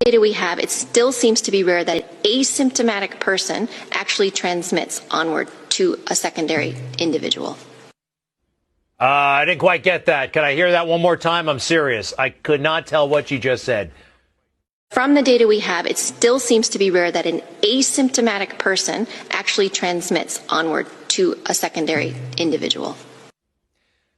data we have, it still seems to be rare that an asymptomatic person actually transmits onward to a secondary individual. I didn't quite get that. Can I hear that one more time? I'm serious. I could not tell what you just said. From the data we have, it still seems to be rare that an asymptomatic person actually transmits onward to a secondary individual.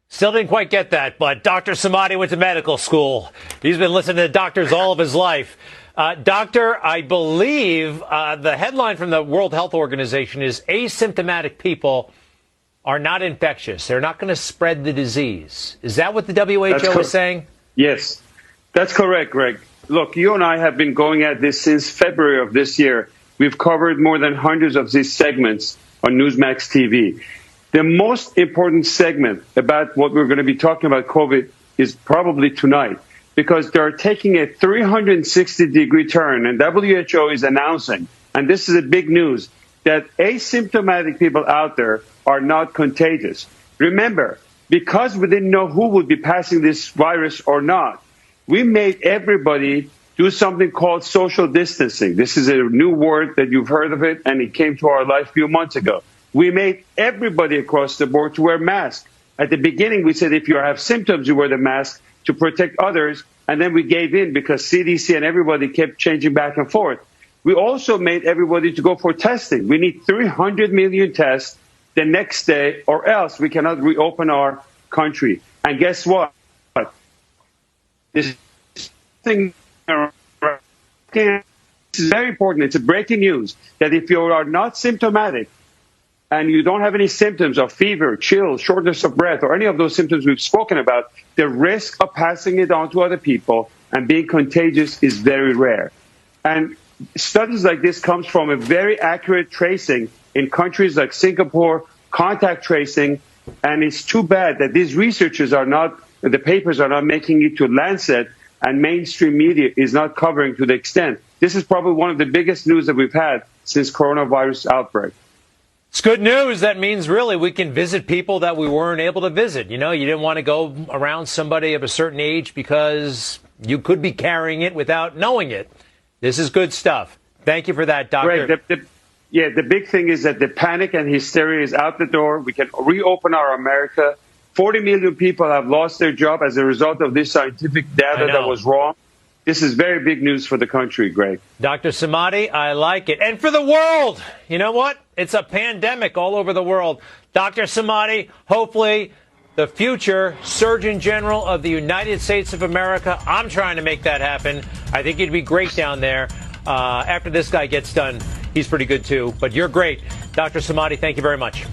Still didn't quite get that, but Dr. Samadi went to medical school. He's been listening to doctors all of his life. Doctor, I believe the headline from the World Health Organization is asymptomatic people are not infectious. They're not going to spread the disease. Is that what the WHO is saying? Yes, that's correct, Greg. Look, you and I have been going at this since February of this year. We've covered more than hundreds of these segments on Newsmax TV. The most important segment about what we're going to be talking about COVID is probably tonight, because they're taking a 360-degree turn, and WHO is announcing, and this is a big news, that asymptomatic people out there are not contagious. Remember, because we didn't know who would be passing this virus or not, we made everybody do something called social distancing. This is a new word that you've heard of it, and it came to our life a few months ago. We made everybody across the board to wear masks. At the beginning, we said if you have symptoms, you wear the mask to protect others, and then we gave in because CDC and everybody kept changing back and forth. We also made everybody to go for testing. We need 300 million tests the next day, or else we cannot reopen our country. And guess what? This thing is very important. It's a breaking news that if you are not symptomatic and you don't have any symptoms of fever, chills, shortness of breath, or any of those symptoms we've spoken about, the risk of passing it on to other people and being contagious is very rare. And studies like this comes from a very accurate tracing in countries like Singapore, contact tracing, and it's too bad that these researchers are not, the papers are not making it to Lancet, and mainstream media is not covering to the extent. This is probably one of the biggest news that we've had since coronavirus outbreak. It's good news. That means really we can visit people that we weren't able to visit. You know, you didn't want to go around somebody of a certain age because you could be carrying it without knowing it. This is good stuff. Thank you for that, Doctor. Right. The big thing is that the panic and hysteria is out the door. We can reopen our America. 40 million people have lost their job as a result of this scientific data that was wrong. This is very big news for the country, Greg. Dr. Samadi, I like it. And for the world. You know what? It's a pandemic all over the world. Dr. Samadi, hopefully the future Surgeon General of the United States of America. I'm trying to make that happen. I think he'd be great down there. After this guy gets done, he's pretty good too. But you're great. Dr. Samadi, thank you very much.